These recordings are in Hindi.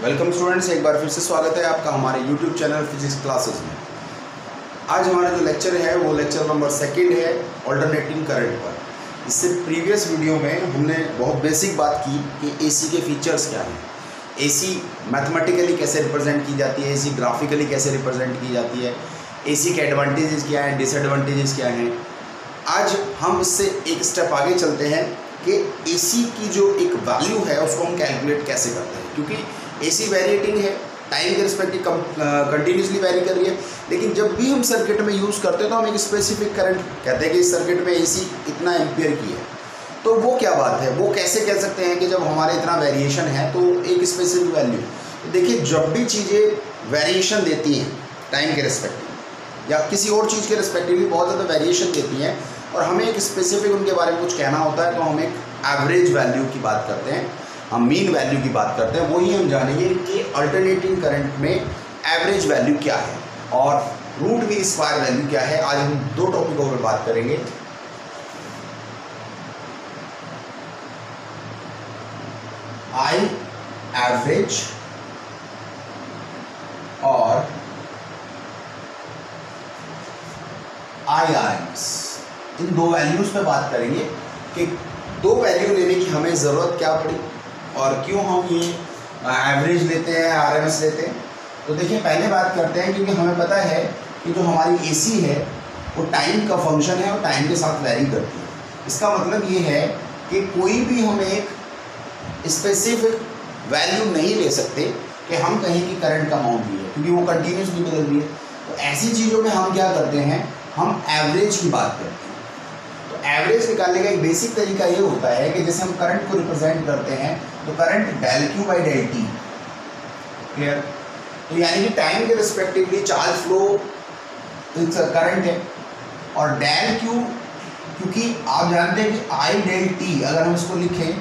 वेलकम स्टूडेंट्स, एक बार फिर से स्वागत है आपका हमारे यूट्यूब चैनल फिजिक्स क्लासेस में। आज हमारा जो लेक्चर है वो लेक्चर नंबर 2 है ऑल्टरनेटिंग करंट पर। इससे प्रीवियस वीडियो में हमने बहुत बेसिक बात की कि एसी के फीचर्स क्या हैं, एसी मैथमेटिकली कैसे रिप्रेजेंट की जाती है, एसी ग्राफिकली कैसे रिप्रेजेंट की जाती है, एसी के एडवांटेजेस क्या हैं, डिसएडवांटेजेस क्या हैं। आज हम इससे एक स्टेप आगे चलते हैं कि एसी की जो एक वैल्यू है उसको हम कैलकुलेट कैसे करते हैं, क्योंकि एसी वेरिएटिंग है, टाइम के रिस्पेक्टिव कंटिन्यूसली वेरी कर रही है। लेकिन जब भी हम सर्किट में यूज़ करते हैं तो हम एक स्पेसिफिक करंट कहते हैं कि इस सर्किट में एसी इतना एम्पियर की है। तो वो क्या बात है, वो कैसे कह सकते हैं कि जब हमारे इतना वेरिएशन है तो एक स्पेसिफिक वैल्यू। देखिए, जब भी चीज़ें वेरिएशन देती हैं टाइम के रिस्पेक्टिव या किसी और चीज़ के रिस्पेक्टिवली बहुत ज़्यादा वेरिएशन देती हैं और हमें एक स्पेसिफिक उनके बारे में कुछ कहना होता है, तो हम एक एवरेज वैल्यू की बात करते हैं, हम मीन वैल्यू की बात करते हैं। वही हम जानेंगे कि अल्टरनेटिंग करंट में एवरेज वैल्यू क्या है और रूट मीन स्क्वायर वैल्यू क्या है। आज हम दो टॉपिकों पर बात करेंगे। आई एवरेज और आई आरएमएस, इन दो वैल्यूज पे बात करेंगे कि दो वैल्यू लेने की हमें ज़रूरत क्या पड़ी और क्यों हम ये एवरेज लेते हैं, आरएमएस लेते हैं। तो देखिए, पहले बात करते हैं, क्योंकि हमें पता है कि जो हमारी एसी है वो टाइम का फंक्शन है और टाइम के साथ वैरी करती है। इसका मतलब ये है कि कोई भी हम एक स्पेसिफिक वैल्यू नहीं ले सकते कि हम कहें कि करंट का अमाउंट भी है, क्योंकि वो कंटिन्यूसली बदल रही है। तो ऐसी चीज़ों में हम क्या करते हैं, हम एवरेज की बात करते हैं। एवरेज निकालने का एक बेसिक तरीका ये होता है कि जैसे हम करंट को रिप्रेजेंट करते हैं तो current del Q by del T, clear. तो यानी कि टाइम के रिस्पेक्टिवली चार्ज फ्लो करंट है और डेल क्यू, क्योंकि आप जानते हैं कि आई डेल टी अगर हम इसको लिखें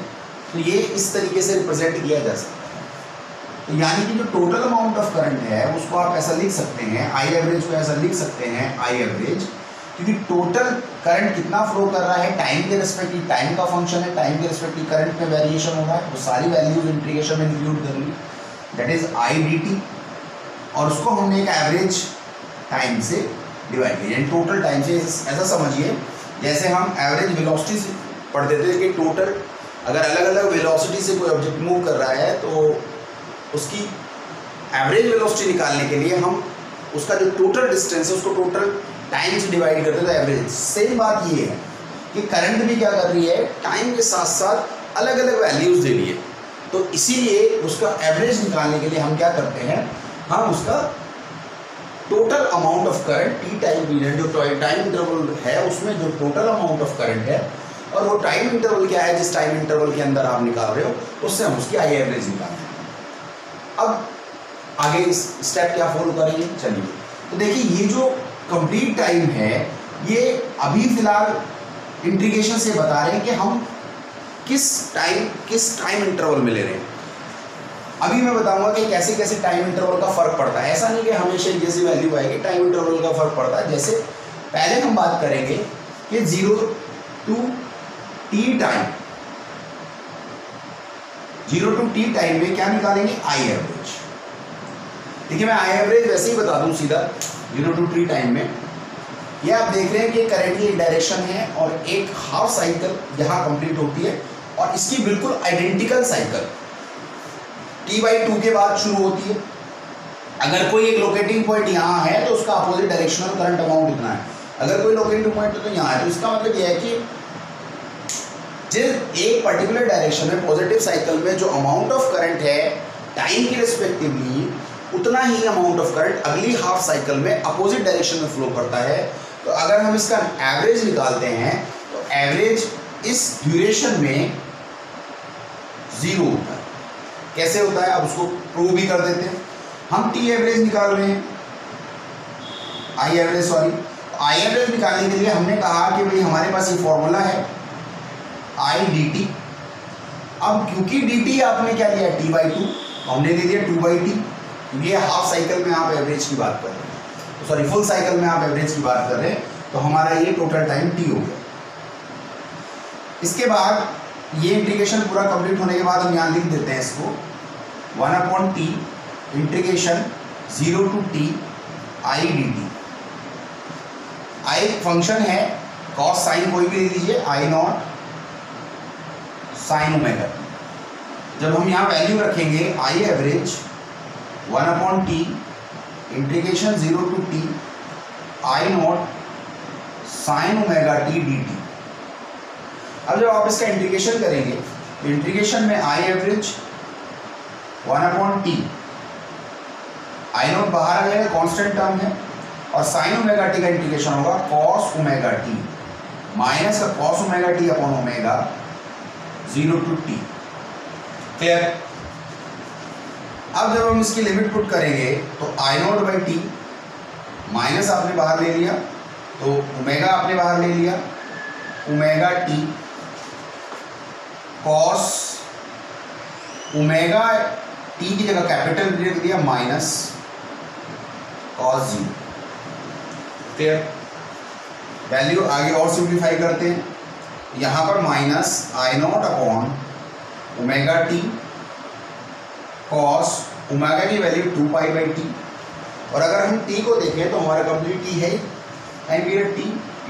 तो ये इस तरीके से रिप्रेजेंट किया जा सकता है। तो यानी कि जो टोटल अमाउंट ऑफ करंट है उसको आप ऐसा लिख सकते हैं, आई एवरेज को ऐसा लिख सकते हैं, आई एवरेज, क्योंकि टोटल करंट कितना फ्लो कर रहा है टाइम के रिस्पेक्टिव, टाइम का फंक्शन है, टाइम के रिस्पेक्टिव करंट में वेरिएशन हो रहा है, वो सारी वैल्यूज इंटीग्रेशन में इंक्लूड कर ली, that is I D T. और उसको हमने एक एवरेज टाइम से डिवाइड किया, यानी टोटल टाइम से। ऐसा समझिए जैसे हम एवरेज वेलोसिटी से पढ़ देते हैं कि टोटल अगर अलग अलग वेलोसिटी से कोई ऑब्जेक्ट मूव कर रहा है तो उसकी एवरेज वेलोसिटी निकालने के लिए हम उसका जो टोटल डिस्टेंस है उसको टोटल टाइम से डिवाइड करते हैं, एवरेज। सेम बात ये है कि करंट भी क्या कर रही है, टाइम के साथ साथ अलग अलग वैल्यूज दे रही है। तो इसीलिए उसका एवरेज निकालने के लिए हम क्या करते हैं, हम उसका total amount of current T time period, जो टाइम इंटरवल है उसमें जो टोटल अमाउंट ऑफ करंट है और वो टाइम इंटरवल क्या है, जिस टाइम इंटरवल के अंदर आप निकाल रहे हो उससे हम उसकी आई एवरेज निकालते हैं। अब आगे इस स्टेप क्या फॉलो करेंगे, चलिए। तो देखिए, ये जो कंप्लीट टाइम है ये अभी फिलहाल इंटीग्रेशन से बता रहे हैं कि हम किस टाइम इंटरवल में ले रहे हैं। अभी मैं बताऊंगा कि कैसे कैसे टाइम इंटरवल का फर्क पड़ता है। ऐसा नहीं कि हमेशा जैसी वैल्यू आएगी, टाइम इंटरवल का फर्क पड़ता है। जैसे पहले हम बात करेंगे कि 0 to t time, 0 to t time में क्या निकालेंगे, आई एवरेज। देखिए, मैं आई एवरेज वैसे ही बता दूं सीधा। 0 to t टाइम में ये आप देख रहे हैं कि करंट की एक डायरेक्शन है और एक हाफ साइकिल यहाँ कंप्लीट होती है और इसकी बिल्कुल आइडेंटिकल साइकिल t/2 के बाद शुरू होती है। अगर कोई एक लोकेटिंग पॉइंट यहाँ है तो उसका अपोजिट डायरेक्शनल करंट अमाउंट इतना है, अगर कोई लोकेटिंग पॉइंट है तो यहाँ है। तो इसका मतलब यह है कि जिस एक पर्टिकुलर डायरेक्शन में पॉजिटिव साइकिल में जो अमाउंट ऑफ करंट है टाइम के रिस्पेक्टिवली, उतना ही अमाउंट ऑफ करंट अगली हाफ साइकिल में अपोजिट डायरेक्शन में फ्लो करता है। तो अगर हम इसका एवरेज निकालते हैं तो एवरेज इस ड्यूरेशन में 0 होता है। कैसे होता है, अब उसको प्रूव भी कर देते हैं। हम टी एवरेज निकाल रहे हैं, I average, sorry, I average निकालने के लिए हमने कहा कि भाई हमारे पास ये फॉर्मूला है आई डी टी। अब क्योंकि डी टी आपने क्या लिया, t/2, हमने ले लिया 2/t। ये हाफ साइकिल में आप एवरेज की बात कर रहे हैं, सॉरी फुल साइकिल में आप एवरेज की बात कर रहे हैं, तो हमारा ये टोटल टाइम t हो गया। इसके बाद ये इंटीग्रेशन पूरा कंप्लीट होने के बाद हम यहाँ लिख देते हैं इसको 1/t integration 0 to t i dt। I function है, कॉस साइन कोई भी ले लीजिए, I0 साइन ओमेगा। जब हम यहाँ वैल्यू रखेंगे I average 1/t integration 0 to t I0 sine omega t dt। अब जब आप इसका इंटीग्रेशन करेंगे तो इंटीग्रेशन में आई एवरेज 1/t, I0 बाहर आ जाएगा, कांस्टेंट टर्म है, और साइन ओमेगा टी का इंटीग्रेशन होगा कॉस ओमेगा टी माइनस का cos omega T upon omega 0 to t। Clear? अब जब हम इसकी लिमिट पुट करेंगे तो I0/t माइनस आपने बाहर ले लिया तो ओमेगा आपने बाहर ले लिया, omega T cos omega T की जगह कैपिटल लिख दिया माइनस कॉस 0। क्लियर? वैल्यू आगे और सिंप्लीफाई करते हैं, यहाँ पर minus I0 upon omega T cos omega की वैल्यू 2π/t, और अगर हम t को देखें तो हमारा कंप्लीट t है टाइम पीरियड t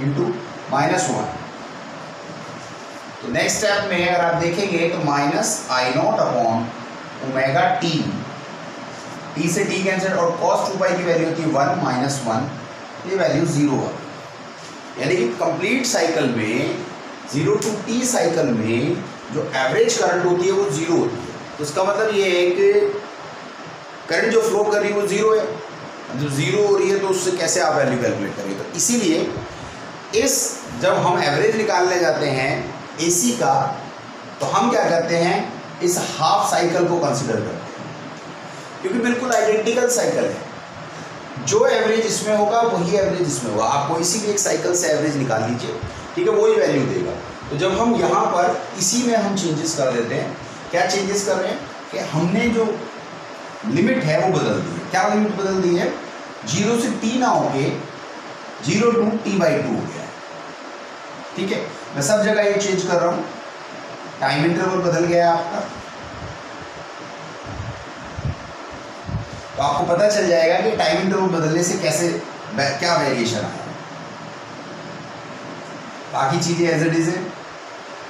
इंटू -1। तो नेक्स्ट स्टेप में अगर आप देखेंगे तो minus I0 upon omega T, t से t कैंसिल, और cos 2π की वैल्यू होती है 1 - 1, ये वैल्यू 0 है। यानी कि कंप्लीट साइकिल में 0 to t साइकिल में जो एवरेज करंट होती है वो 0 होती है। तो इसका मतलब ये है कि करंट जो फ्लो कर रही है वो 0 है। जो 0 हो रही है तो उससे कैसे आप वैल्यू कैलकुलेट करेंगे? तो इसीलिए इस जब हम एवरेज निकालने जाते हैं AC का तो हम क्या करते हैं, इस हाफ साइकिल को कंसिडर करते हैं, क्योंकि बिल्कुल आइडेंटिकल साइकिल है। जो एवरेज इसमें होगा वही एवरेज इसमें होगा। आप कोई सी भी एक साइकिल से एवरेज निकाल लीजिए, ठीक है, वही वैल्यू देगा। तो जब हम यहाँ पर इसी में हम चेंजेस कर देते हैं, क्या चेंजेस कर रहे हैं कि हमने जो लिमिट है वो बदल दी है। क्या लिमिट बदल दी है? 0 से t ना होके 0 to t/2 हो गया है। ठीक है, मैं सब जगह ये चेंज कर रहा हूँ, टाइम इंटरवल बदल गया है आपका, तो आपको पता चल जाएगा कि टाइम इंटरवल बदलने से कैसे क्या वेरिएशन आया। बाकी चीजें एज इट इज है,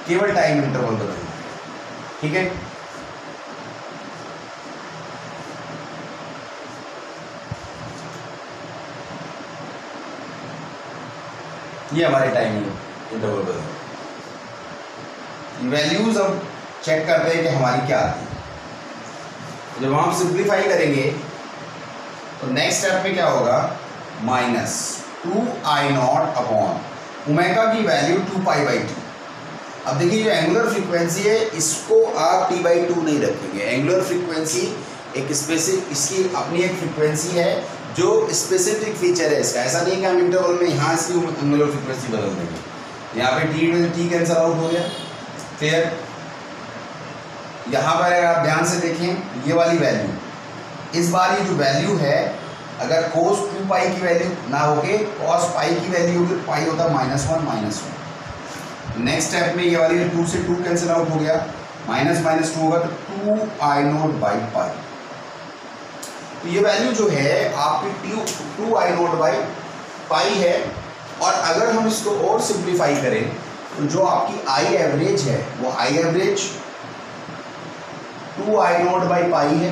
केवल टाइम इंटरवल बदलना है। ठीक है, ये हमारे टाइम इंटरवल बदल। वैल्यूज अब चेक करते हैं कि हमारी क्या आती है। जब हम सिंप्लीफाई करेंगे तो नेक्स्ट स्टेप में क्या होगा, -2I0 अपॉन ओमेगा की वैल्यू 2π/t। अब देखिए जो एंगुलर फ्रीक्वेंसी है इसको आप t/2 नहीं रखेंगे। एंगुलर फ्रीक्वेंसी एक स्पेसिफिक, इसकी अपनी एक फ्रीक्वेंसी है जो स्पेसिफिक फीचर है इसका। ऐसा नहीं है कि हम इंटरवल में यहाँ इसकी एंगुलर फ्रीक्वेंसी बदल देंगे। यहाँ पे t कैंसिल आउट हो गया। क्लियर? यहाँ पर अगर आप ध्यान से देखें ये वाली वैल्यू, इस बार ये जो वैल्यू है अगर cos 2π की वैल्यू ना होके cos π की वैल्यू होगी, पाई होता -1 -1। नेक्स्ट स्टेप में ये वाली 2 से 2 कैंसिल आउट हो गया, -2 होगा तो 2I0/π। तो ये वैल्यू जो है आपकी 2I0/π है। और अगर हम इसको और सिंप्लीफाई करें तो जो आपकी आई एवरेज है वो आई एवरेज 2I0/π है।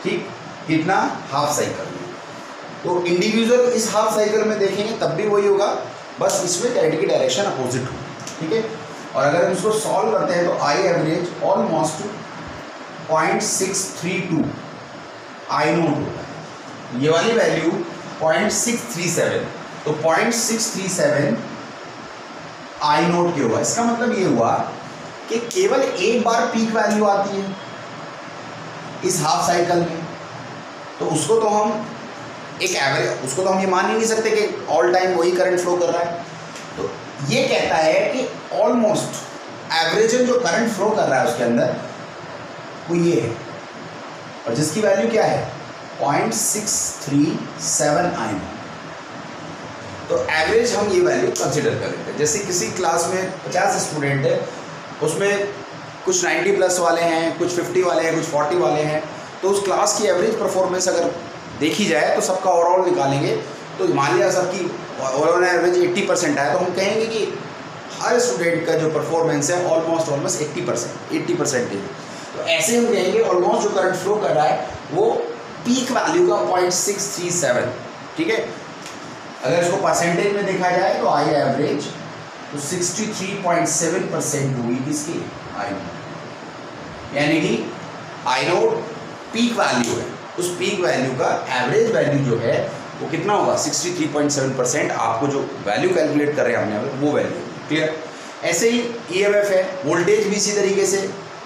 ठीक, कितना? हाफ साइकिल में। तो इंडिविजुअल इस हाफ साइकिल में देखेंगे तब भी वही होगा, बस इसमें कैरेट की डायरेक्शन अपोजिट होगी। ठीक है, और अगर हम इसको सॉल्व करते हैं तो आई एवरेज ऑलमोस्ट 0.632 I0 होगा। ये वाली वैल्यू 0.637, तो 0.637 I0 की होगा। इसका मतलब ये हुआ कि केवल एक बार पीक वैल्यू आती है इस हाफ साइकिल में, तो उसको तो हम एक एवरेज, उसको तो हम ये मान ही नहीं सकते कि ऑल टाइम वही करंट फ्लो कर रहा है। तो ये कहता है कि ऑलमोस्ट एवरेज जो करंट फ्लो कर रहा है उसके अंदर वो ये है, और जिसकी वैल्यू क्या है 0.637 I0। तो एवरेज हम ये वैल्यू कंसिडर कर लेते हैं। जैसे किसी क्लास में 50 स्टूडेंट है, उसमें कुछ 90 प्लस वाले हैं, कुछ 50 वाले हैं, कुछ 40 वाले हैं। तो उस क्लास की एवरेज परफॉर्मेंस अगर देखी जाए तो सबका ओवरऑल निकालेंगे तो मान लिया सबकी ओवरऑल एवरेज 80% आया, तो हम कहेंगे कि हर स्टूडेंट का जो परफॉर्मेंस है ऑलमोस्ट 80%। तो ऐसे हम कहेंगे ऑलमोस्ट जो करंट फ्लो कर रहा है वो पीक वैल्यू का 0.637, ठीक है। अगर इसको परसेंटेज में देखा जाए तो आई एवरेज तो 63.7% होगी किसकी, आई नोट, यानी कि आई नोट पीक वैल्यू है, उस पीक वैल्यू का एवरेज वैल्यू जो है वो कितना होगा 63.7%। आपको जो वैल्यू कैलकुलेट कर रहे हैं हमने वो वैल्यू, क्लियर। ऐसे ही ईएमएफ है, वोल्टेज भी इसी तरीके से,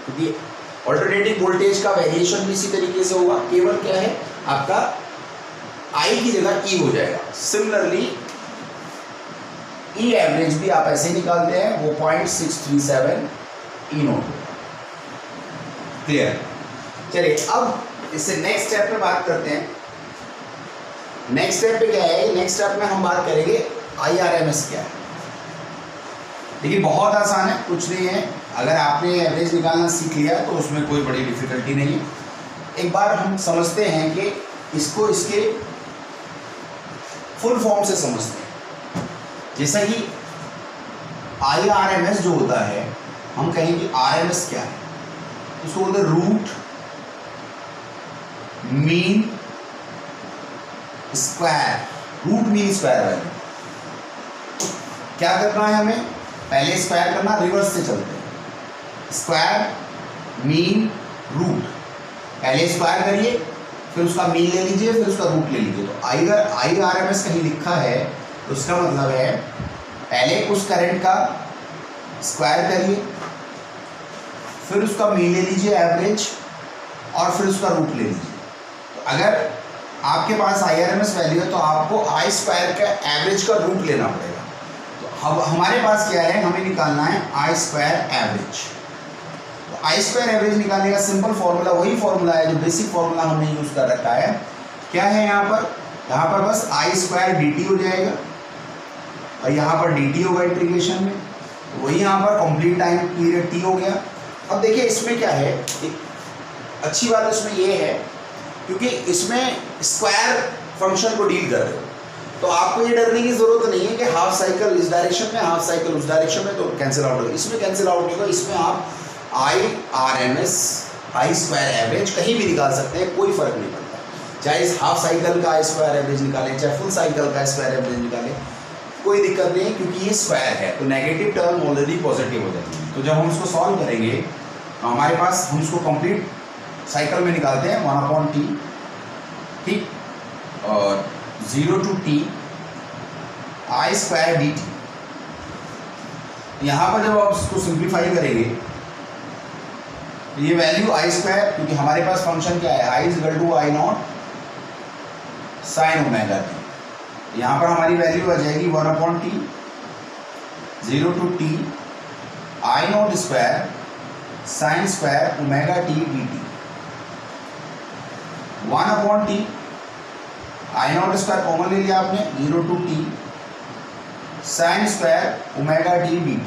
क्योंकि ऑल्टरनेटिंग वोल्टेज का वेरिएशन भी इसी तरीके से होगा, केवल क्या है आपका आई की जगह ई हो जाएगा। सिमिलरली ई एवरेज भी आप ऐसे निकालते हैं, वो 0.637 ई नोट, क्लियर। चलिए अब इससे नेक्स्ट स्टेप पे बात करते हैं। नेक्स्ट स्टेप पे क्या है, नेक्स्ट स्टेप में हम बात करेंगे IRMS क्या है। देखिए बहुत आसान है, कुछ नहीं है, अगर आपने एवरेज निकालना सीख लिया तो उसमें कोई बड़ी डिफिकल्टी नहीं है। एक बार हम समझते हैं कि इसको इसके फुल फॉर्म से समझते हैं। जैसा कि IRMS जो होता है, हम कहेंगे RMS क्या है, उसको बोलते हैं root mean square, root mean square value. क्या करना है हमें, पहले स्क्वायर करना, रिवर्स से चलते हैं, स्क्वायर मीन रूट, पहले स्क्वायर करिए फिर उसका मीन ले लीजिए फिर उसका रूट ले लीजिए। तो अगर IRMS कहीं लिखा है तो उसका मतलब है पहले उस करंट का स्क्वायर करिए फिर उसका मीन ले लीजिए एवरेज और फिर उसका रूट ले लीजिए। तो अगर आपके पास IRMS वैल्यू है तो आपको आई स्क्वायर का एवरेज का रूट लेना पड़ेगा। तो अब हमारे पास क्या है, हमें निकालना है आई स्क्वायर एवरेज। तो आई स्क्वायर एवरेज निकालने का सिंपल फॉर्मूला वही फॉर्मूला है जो बेसिक फॉर्मूला हमने यूज कर रखा है। क्या है यहाँ पर बस आई स्क्वायर dt हो जाएगा और यहाँ पर dt होगा इंटीग्रेशन में, तो वही यहाँ पर कंप्लीट टाइम पीरियड t हो गया। अब देखिए इसमें क्या है, एक अच्छी बात इसमें ये है क्योंकि इसमें स्क्वायर फंक्शन को डील कर रहे हो, तो आपको ये डरने की जरूरत नहीं है कि हाफ साइकिल इस डायरेक्शन में हाफ साइकिल उस डायरेक्शन में तो कैंसिल आउट होगा। इसमें कैंसिल आउट नहीं होगा, इसमें आप IRMS आई स्क्वायर एवरेज कहीं भी निकाल सकते हैं, कोई फर्क नहीं पड़ता। चाहे इस हाफ साइकिल का आई स्क्वायर एवरेज निकालें, चाहे फुल साइकिल का स्क्वायर एवरेज निकालें, कोई दिक्कत नहीं, क्योंकि ये स्क्वायर है तो नेगेटिव टर्म ऑलरेडी पॉजिटिव हो जाएगी। तो जब हम इसको सॉल्व करेंगे तो हमारे पास, हम इसको कंप्लीट साइकिल में निकालते हैं 1/t, ठीक, और 0 to t I square dt। यहाँ पर जब आप इसको सिंप्लीफाई करेंगे तो ये वैल्यू आई स्क्वायर, क्योंकि हमारे पास फंक्शन क्या है, I equal to I naught sine omega T. यहाँ पर हमारी वैल्यू आ जाएगी 1/t 0 to t I naught square sine square omega T dt। 1/t I naught square common ले लिया आपने, 0 to t sine square omega T dt।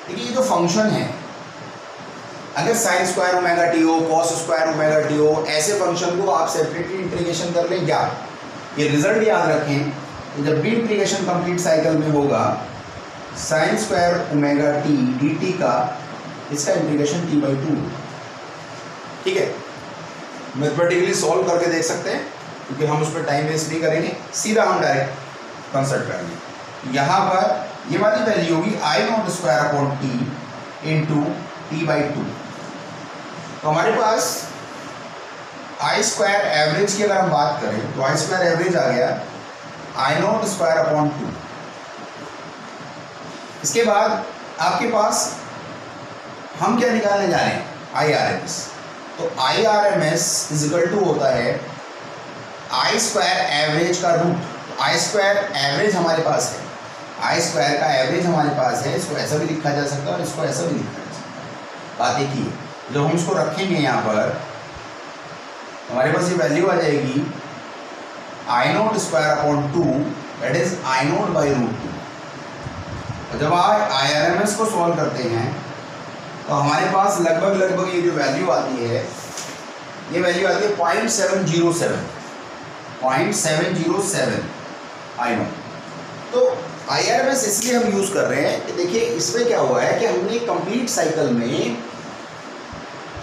देखिए ये जो फंक्शन है, अगर साइन स्क्वायर ओमेगा टी हो, कॉस स्क्वायर ओमेगा टी हो, ऐसे फंक्शन को आप सेपरेटली इंटीग्रेशन कर लें। क्या ये रिजल्ट याद रखें, तो जब भी इंटीग्रेशन कंप्लीट साइकिल में होगा sine square omega T dt का, इसका इंटीग्रेशन t/2, ठीक है। मैथमेटिकली सॉल्व करके देख सकते हैं क्योंकि हम उस पर टाइम वेस्ट नहीं करेंगे, सीधा हम डायरेक्ट कंसल्ट करेंगे। यहाँ पर ये वाली वैल्यू होगी I naught square upon T into t/2। तो हमारे पास आई स्क्वायर एवरेज की अगर हम बात करें तो आई स्क्वायर एवरेज आ गया आई नॉट स्क्वायर अपॉन 2। इसके बाद आपके पास हम क्या निकालने जा रहे हैं, IRMS। तो IRMS इज इक्वल टू होता है आई स्क्वायर एवरेज का रूट। आई स्क्वायर एवरेज हमारे पास है, आई स्क्वायर का एवरेज हमारे पास है, इसको ऐसा भी लिखा जा सकता है और इसको ऐसा भी लिखा जा सकता है। बात एक ही है, जब हम इसको रखेंगे यहाँ पर हमारे पास ये वैल्यू आ जाएगी I naught square upon 2 that is I naught by root 2। और जब आप IRMS को सॉल्व करते हैं तो हमारे पास लगभग ये जो वैल्यू आती है, ये वैल्यू आती है 0.707 आई नो। तो IRMS इसलिए हम यूज़ कर रहे हैं कि देखिए इसमें क्या हुआ है कि हमने कंप्लीट साइकिल में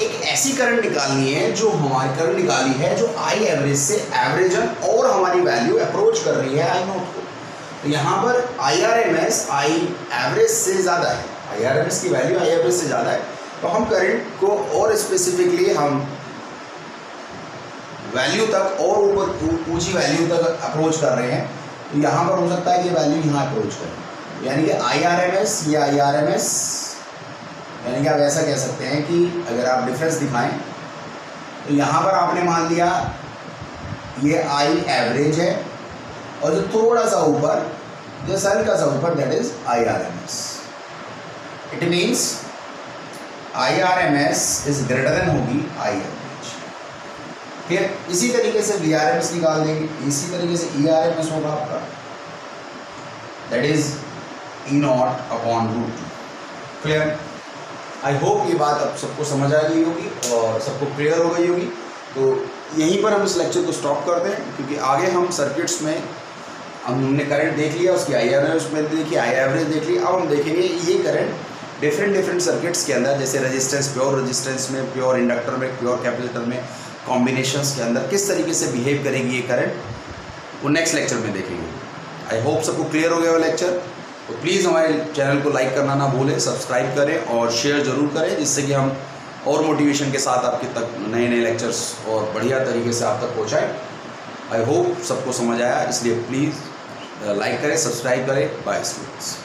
एक ऐसी करंट निकालनी है जो हमारी करंट निकाली है जो आई एवरेज से एवरेजन और हमारी वैल्यू अप्रोच कर रही है आई नॉट को। तो यहाँ पर IRMS आई एवरेज से ज़्यादा है, IRMS की वैल्यू आई एवरेज से ज़्यादा है, तो हम करंट को और स्पेसिफिकली हम वैल्यू तक और ऊपर ऊंची वैल्यू तक अप्रोच कर रहे हैं। तो यहाँ पर हो सकता है कि वैल्यू यहाँ अप्रोच करें, यानी कि IRMS या IRMS, यानी कि आप ऐसा कह सकते हैं कि अगर आप डिफरेंस दिखाएं तो यहाँ पर आपने मान लिया ये आई एवरेज है और जो थोड़ा सा ऊपर, जो हल्का सा ऊपर, that is IRMS। It means IRMS is greater than होगी आई एवरेज। फिर इसी तरीके से VRMS निकाल देंगे, इसी तरीके से ERMS होगा आपका, that is E0/√2। Clear? I hope ये बात अब सबको समझ आ गई होगी और सबको क्लियर हो गई होगी। तो यहीं पर हम इस लेक्चर को स्टॉप कर दें, क्योंकि आगे हम सर्किट्स में हमने करंट देख लिया, उसकी IRMS में देखी, आई एवरेज देख ली। अब हम देखेंगे ये करंट डिफरेंट सर्किट्स के अंदर, जैसे रेजिस्टेंस, प्योर रेजिस्टेंस में, प्योर इंडक्टर में, प्योर कैपेसिटर में, कॉम्बिनेशंस के अंदर किस तरीके से बिहेव करेगी ये करंट, वो नेक्स्ट लेक्चर में देखेंगे। आई होप सबको क्लियर हो गया वो लेक्चर। तो प्लीज़ हमारे चैनल को लाइक करना ना भूलें, सब्सक्राइब करें और शेयर ज़रूर करें, जिससे कि हम और मोटिवेशन के साथ आपके तक नए लेक्चर्स और बढ़िया तरीके से आप तक पहुँचाएँ। आई होप सबको समझ आया, इसलिए प्लीज़ लाइक करें, सब्सक्राइब करें। Bye students.